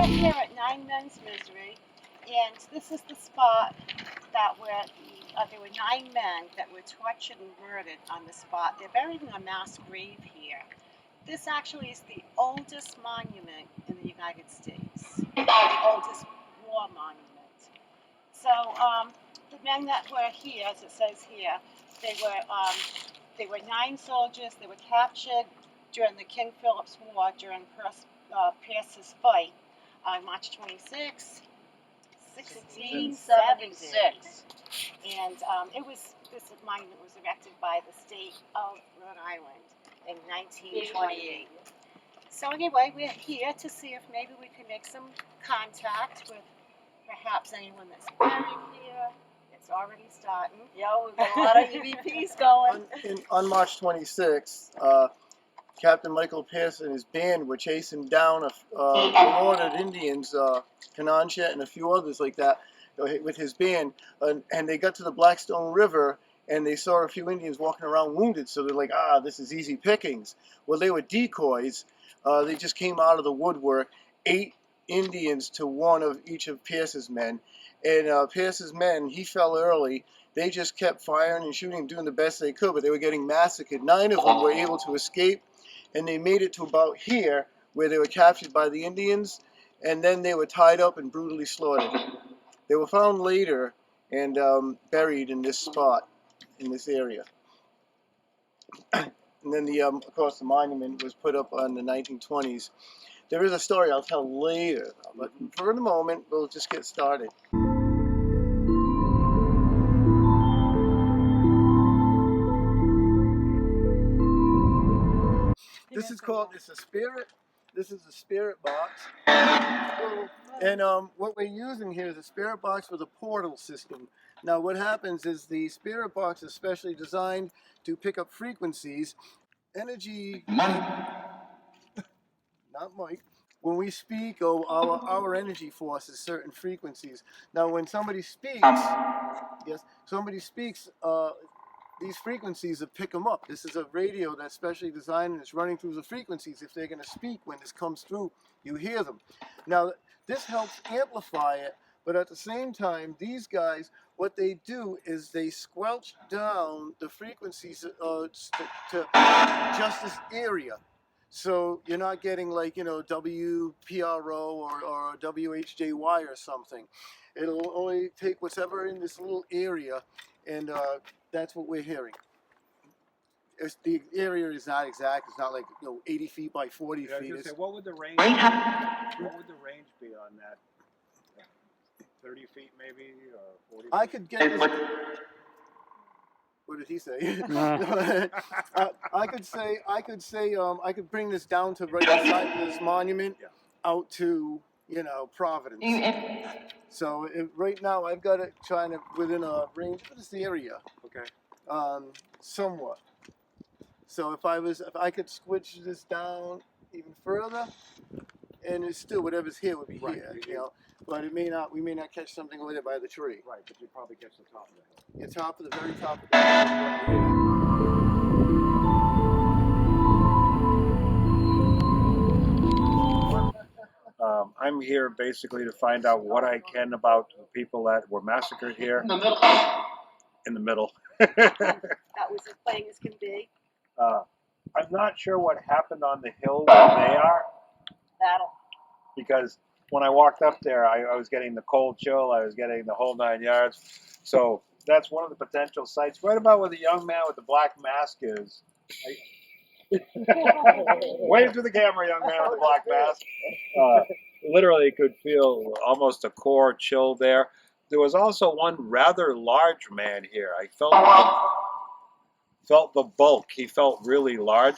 here at Nine Men's Misery, and this is the spot that where there were 9 men that were tortured and murdered on the spot. They're buried in a mass grave here. This actually is the oldest monument in the United States, the oldest war monument. So the men that were here, as it says here, they were 9 soldiers. They were captured during the King Phillips War during Pierce's fight on March 26, 1676. And this monument was erected by the state of Rhode Island in 1928. So anyway, we're here to see if maybe we can make some contact with perhaps anyone that's buried here. It's already starting. Yeah, we've got a lot of EVPs going. On March 26th, Captain Michael Pierce and his band were chasing down marauded Indians, Comanche and a few others like that, with his band, and they got to the Blackstone River, and they saw a few Indians walking around wounded, so they're like, this is easy pickings. Well, they were decoys. They just came out of the woodwork, 8 Indians to 1 of each of Pierce's men, and Pierce's men, he fell early. They just kept firing and shooting and doing the best they could, but they were getting massacred. 9 of them were able to escape, and they made it to about here, where they were captured by the Indians, and then they were tied up and brutally slaughtered. They were found later and buried in this spot, in this area. And then, of course, the monument was put up in the 1920s. There is a story I'll tell later, but for the moment, we'll just get started. This is called, it's a spirit. This is a spirit box. And what we're using here is a spirit box with a portal system. Now what happens is the spirit box is specially designed to pick up frequencies, energy, not Mike. When we speak, our energy force is certain frequencies. Now when somebody speaks, these frequencies will pick them up. This is a radio that's specially designed and it's running through the frequencies. If they're going to speak, when this comes through, you hear them. Now, this helps amplify it, but at the same time, these guys, what they do is they squelch down the frequencies to just this area. So you're not getting like, WPRO or WHJY or something. It'll only take whatever in this little area, and that's what we're hearing. The area is not exact. It's not like 80 feet by 40 feet. Say, what would the range? What would the range be on that? 30 feet maybe, or 40 feet? I could get this. What did he say? I could bring this down to right beside this monument, out to Providence. So right now I've got it trying to within a range. What is the area? Okay. Somewhat. So if I could switch this down even further, and it's still whatever's here would be here, But it may not. We may not catch something over there by the tree. Right, but you probably catch the top of the hill. The top of the very top of the hill. I'm here basically to find out what I can about the people that were massacred here. In the middle. That was as plain as can be. I'm not sure what happened on the hill where they are. Battle. Because when I walked up there, I was getting the cold chill. I was getting the whole 9 yards. So that's one of the potential sites. Right about where the young man with the black mask is. Wave to the camera, young man with the black mask. Literally could feel almost a core chill there. There was also one rather large man here. I felt the bulk. He felt really large.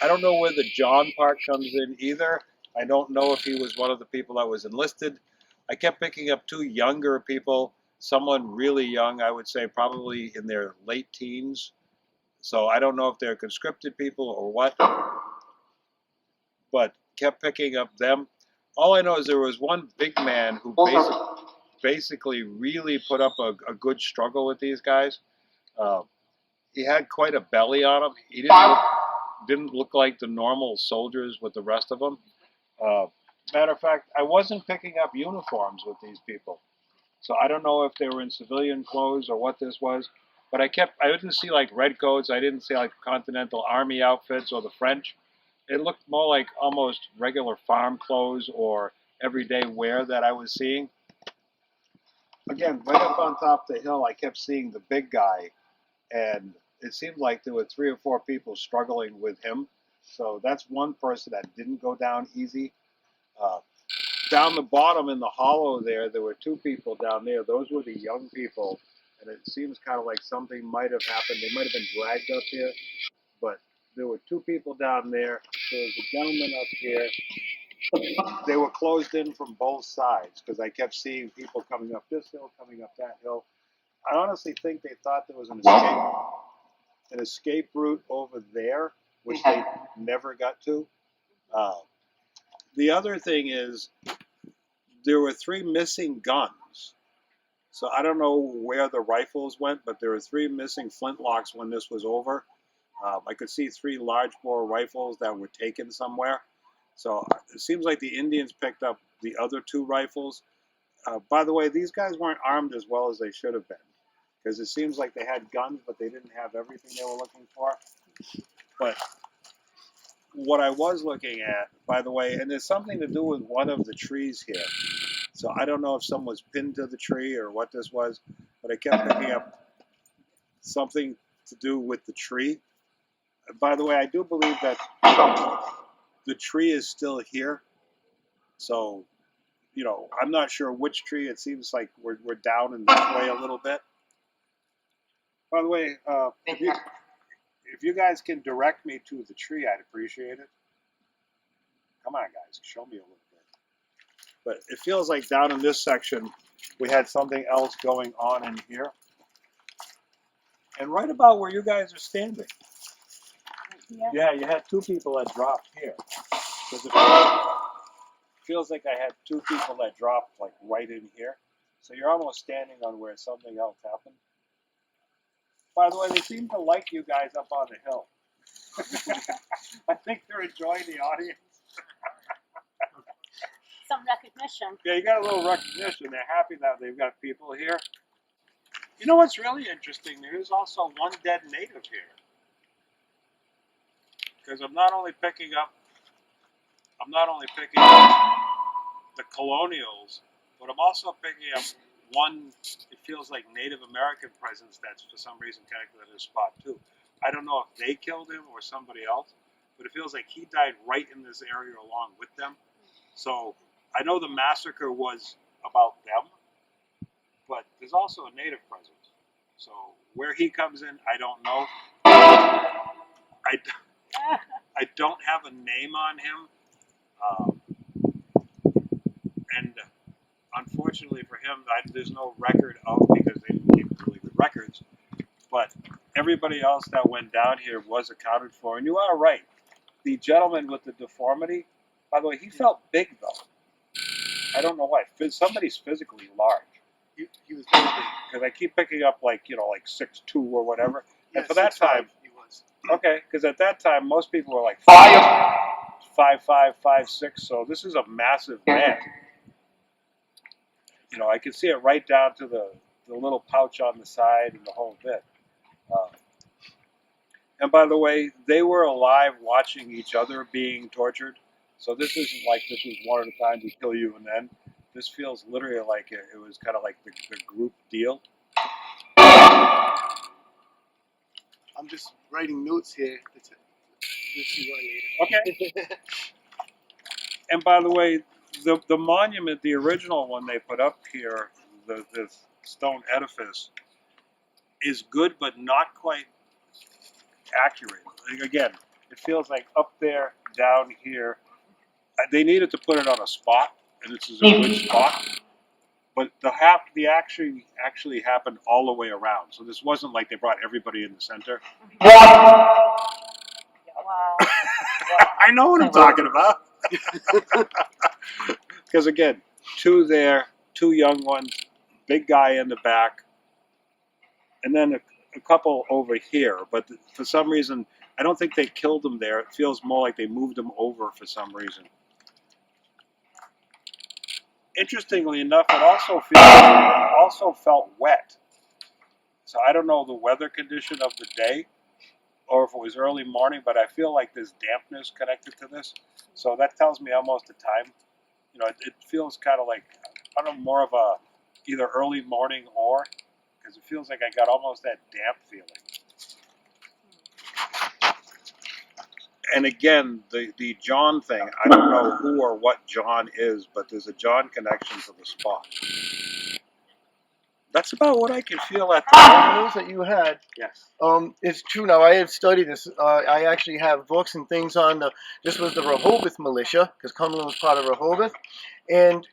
I don't know where the John part comes in either. I don't know if he was one of the people that was enlisted. I kept picking up 2 younger people, someone really young, I would say probably in their late teens. So I don't know if they're conscripted people or what, but kept picking up them. All I know is there was one big man who basically really put up a good struggle with these guys. He had quite a belly on him. He didn't look like the normal soldiers with the rest of them. Matter of fact, I wasn't picking up uniforms with these people. So I don't know if they were in civilian clothes or what this was. But I didn't see like redcoats. I didn't see like Continental Army outfits or the French. It looked more like almost regular farm clothes or everyday wear that I was seeing. Again, right up on top of the hill, I kept seeing the big guy, and it seemed like there were 3 or 4 people struggling with him. So that's one person that didn't go down easy. Uh, Down the bottom in the hollow there were 2 people down there. Those were the young people, and it seems kind of like something might have happened. They might have been dragged up here, but there were 2 people down there. There was a gentleman up here. They were closed in from both sides because I kept seeing people coming up this hill, coming up that hill. I honestly think they thought there was an escape route over there, which they never got to. The other thing is there were 3 missing guns. So I don't know where the rifles went, but there were 3 missing flintlocks when this was over. I could see 3 large bore rifles that were taken somewhere. So it seems like the Indians picked up the other 2 rifles. By the way, these guys weren't armed as well as they should have been, because it seems like they had guns, but they didn't have everything they were looking for. But what I was looking at, by the way, and there's something to do with one of the trees here. So I don't know if someone was pinned to the tree or what this was, but I kept picking up something to do with the tree. By the way, I do believe that the tree is still here. So, you know, I'm not sure which tree. It seems like we're down in this way a little bit. By the way, if you guys can direct me to the tree, I'd appreciate it. Come on, guys, show me a little bit. But it feels like down in this section, we had something else going on in here. And right about where you guys are standing. Yeah, you had 2 people that dropped here. Because it feels like I had 2 people that dropped like right in here. So you're almost standing on where something else happened. By the way, they seem to like you guys up on the hill. I think they're enjoying the audience. Some recognition. Yeah, you got a little recognition. They're happy that they've got people here. You know what's really interesting? There's also 1 dead native here. Because I'm not only picking up the colonials, but I'm also picking up 1, it feels like Native American presence that's for some reason connected to this spot too. I don't know if they killed him or somebody else, but it feels like he died right in this area along with them. So I know the massacre was about them, but there's also a native presence. So where he comes in, I don't know. I don't have a name on him. And unfortunately for him, there's no record of, because they didn't keep really good records. But everybody else that went down here was accounted for. And you are right. The gentleman with the deformity, by the way, he felt big though. I don't know why. Somebody's physically large. He was very big. Because I keep picking up like 6'2" or whatever. Yeah, and for that 6'5" time, he was. okay, because at that time most people were like 5'5", 5'6". So this is a massive man. You know, I can see it right down to the little pouch on the side and the whole bit. And by the way, they were alive watching each other being tortured. So this isn't like this was one at a time to kill you and then. This feels literally like it was kind of like the group deal. I'm just writing notes here. You'll see why later. Okay. And by the way, the monument, the original one they put up here, this stone edifice, is good but not quite accurate. Again, it feels like up there, down here. They needed to put it on a spot, and this is a good spot. But the actually happened all the way around. So this wasn't like they brought everybody in the center. Wow. I know what I'm talking about. Because again, 2 there, 2 young ones, big guy in the back, and then a couple over here. But for some reason, I don't think they killed them there. It feels more like they moved them over for some reason. Interestingly enough, it also felt wet. So I don't know the weather condition of the day, or if it was early morning, but I feel like there's dampness connected to this. So that tells me almost the time. You know, it feels kind of like, I don't know, more of a either early morning or, because it feels like I got almost that damp feeling. And again, the John thing, I don't know who or what John is, but there's a John connection to the spot. That's about what I can feel at the moment. Those that you had, Yes. it's true. Now I have studied this. I actually have books and things on the. This was the Rehoboth militia because Cumberland was part of Rehoboth, and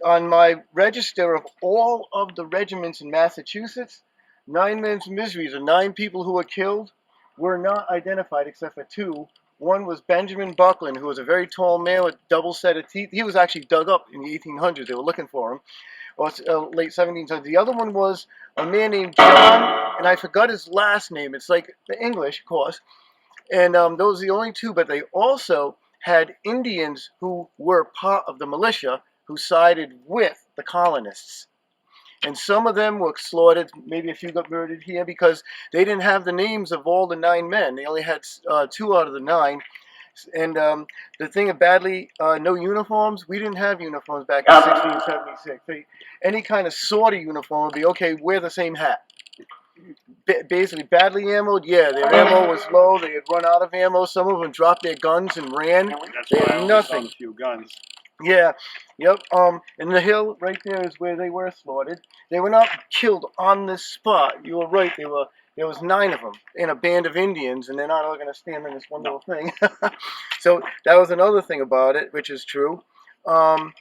on my register of all of the regiments in Massachusetts, 9 men's miseries, the 9 people who were killed, were not identified except for 2. One was Benjamin Buckland, who was a very tall man with double set of teeth. He was actually dug up in the 1800s. They were looking for him. Or late 1700s. The other one was a man named John, and I forgot his last name. It's like the English, of course. And those are the only 2, but they also had Indians who were part of the militia who sided with the colonists. And some of them were slaughtered, maybe a few got murdered here because they didn't have the names of all the 9 men. They only had 2 out of the 9. And the thing of badly, no uniforms. We didn't have uniforms back in 1676. Any kind of sort of uniform would be okay. Wear the same hat. Basically, badly ammoed. Yeah, their ammo was low. They had run out of ammo. Some of them dropped their guns and ran. That's They why I had only nothing. saw a few guns. Yeah, yep. And the hill right there is where they were slaughtered. They were not killed on this spot. You were right. There was 9 of them in a band of Indians, and they're not all going to stand in this one little thing. So that was another thing about it, which is true. It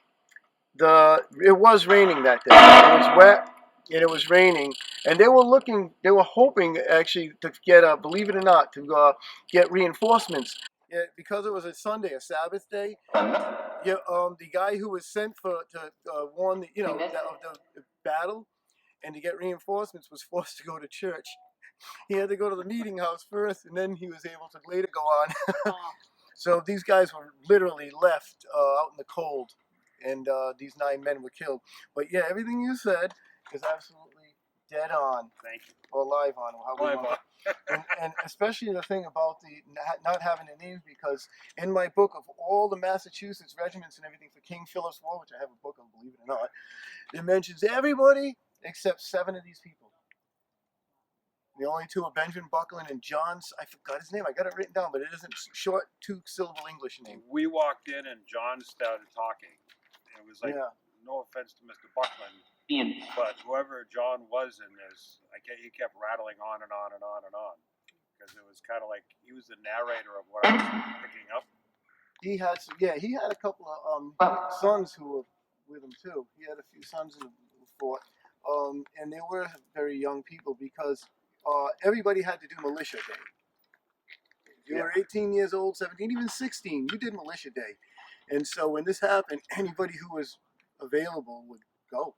was raining that day. It was wet, and it was raining, and they were hoping actually to get, believe it or not, to get reinforcements. Yeah, because it was a Sunday, a Sabbath day. Yeah, the guy who was sent to warn the, of the battle and to get reinforcements was forced to go to church. He had to go to the meeting house first, and then he was able to later go on. So these guys were literally left out in the cold, and these 9 men were killed. But yeah, everything you said is absolutely dead on. Thank you. Or live on, or however you want. And especially the thing about the not having the names, because in my book of all the Massachusetts regiments and everything for King Phillips War, which I have a book of, believe it or not, it mentions everybody except 7 of these people. The only 2 are Benjamin Buckland and John's. I forgot his name. I got it written down, but it isn't short 2-syllable English name. We walked in and John started talking. It was like, Yeah. no offense to Mr. Buckland, but whoever John was in this, he kept rattling on and on and on and on. Because it was kind of like he was the narrator of what I was picking up. He had a couple of sons who were with him too. He had a few sons in the fort, and they were very young people because everybody had to do militia day. If you were 18 years old, 17, even 16, you did militia day. And so when this happened, anybody who was available would go.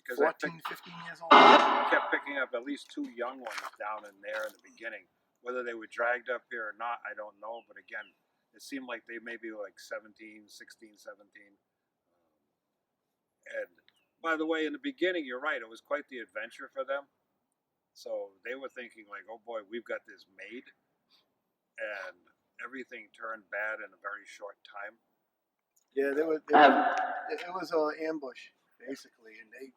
Because 14, 15 years old. I kept picking up at least 2 young ones down in there in the beginning. Whether they were dragged up here or not, I don't know. But again, it seemed like they may be like 16, 17. And by the way, in the beginning, you're right. It was quite the adventure for them. So they were thinking like, oh boy, we've got this made. And everything turned bad in a very short time. Yeah, it was an ambush, basically. And they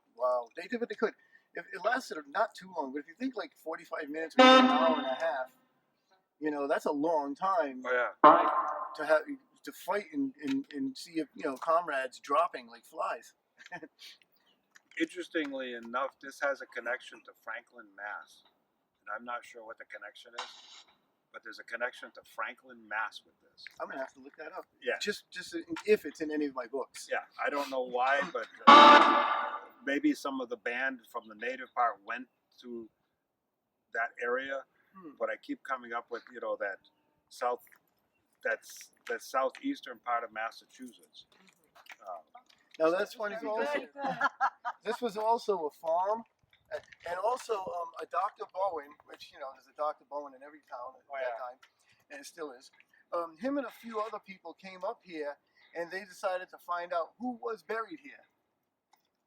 did what they could. It lasted not too long, but if you think like 45 minutes or an hour and a half, that's a long time. Oh, yeah. To fight and see comrades dropping like flies. Interestingly enough, this has a connection to Franklin, Mass. And I'm not sure what the connection is, but there's a connection to Franklin, Mass with this. I'm gonna have to look that up. Yeah. Just if it's in any of my books. Yeah, I don't know why, but maybe some of the band from the native part went to that area. But I keep coming up with that southeastern part of Massachusetts. Now that's funny because this was also a farm, and also a Dr. Bowen, which there's a Dr. Bowen in every town at that time, and it still is. Him and a few other people came up here, and they decided to find out who was buried here.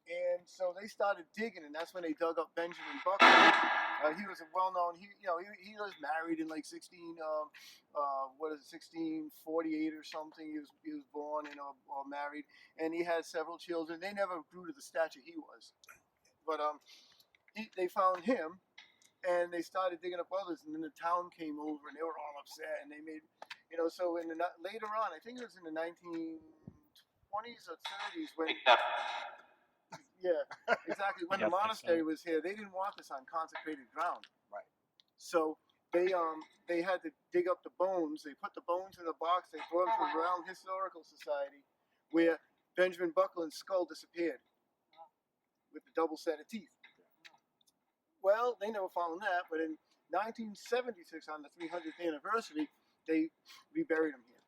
And so they started digging, and that's when they dug up Benjamin Buckland. He was a well-known. He was married in like 1648 or something. He was born and or married, and he had several children. They never grew to the stature he was, but they found him, and they started digging up others, and then the town came over, and they were all upset, and they made, so later on, I think it was in the 1920s or 30s when. Yeah, exactly. When the monastery was here, they didn't want this on consecrated ground. Right. So they had to dig up the bones. They put the bones in a box. They brought them to the Brown Historical Society, where Benjamin Buckland's skull disappeared with the double set of teeth. Well, they never found that, but in 1976, on the 300th anniversary, they reburied him here.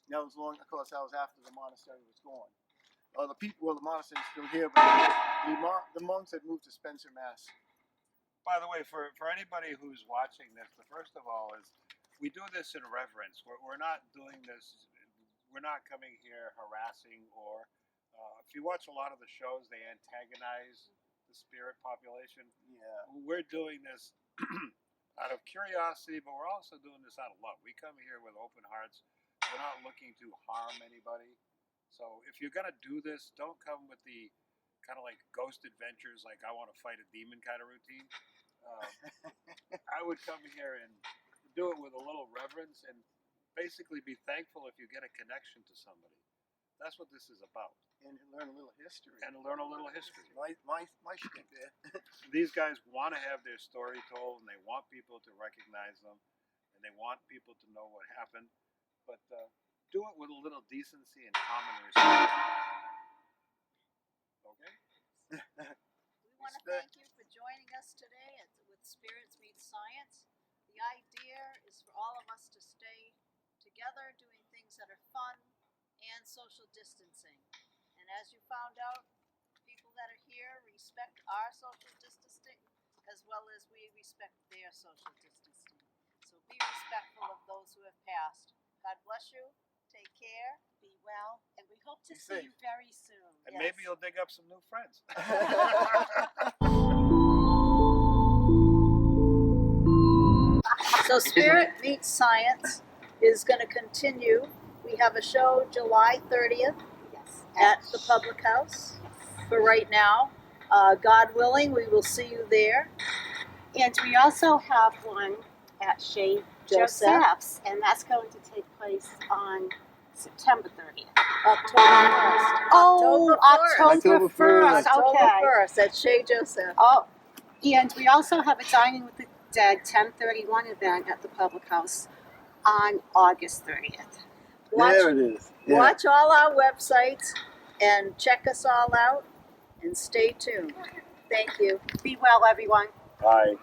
That was long, of course, that was after the monastery was gone. The monastery is still here, but the monks had moved to Spencer, Mass. By the way, for anybody who's watching this, the first of all is we do this in reverence. We're not doing this. We're not coming here harassing or. If you watch a lot of the shows, they antagonize the spirit population. Yeah. We're doing this out of curiosity, but we're also doing this out of love. We come here with open hearts. We're not looking to harm anybody. So if you're going to do this, don't come with the kind of like ghost adventures, like I want to fight a demon kind of routine. I would come here and do it with a little reverence and basically be thankful if you get a connection to somebody. That's what this is about. And learn a little history. My shtick there. These guys want to have their story told, and they want people to recognize them, and they want people to know what happened. But do it with a little decency and common respect. Okay? We want to thank you for joining us today with Spirits Meet Science. The idea is for all of us to stay together doing things that are fun and social distancing. And as you found out, people that are here respect our social distancing as well as we respect their social distancing. So be respectful of those who have passed. God bless you. Take care. Be well, and we hope to Be see safe. you very soon. And maybe you'll dig up some new friends. So Spirit Meets Science is going to continue. We have a show July 30th Yes. at the Public House for right now. God willing, we will see you there. And we also have one at Shea Joseph's, and that's going to take place on September 30th. October 1st. Oh, October 1st. October Okay. 1st at Shea Joseph. Oh, and we also have a Dining with the Dead 1031 event at the Public House on August 30th. There it is. Yeah. Watch all our websites and check us all out and stay tuned. Thank you. Be well, everyone. Bye.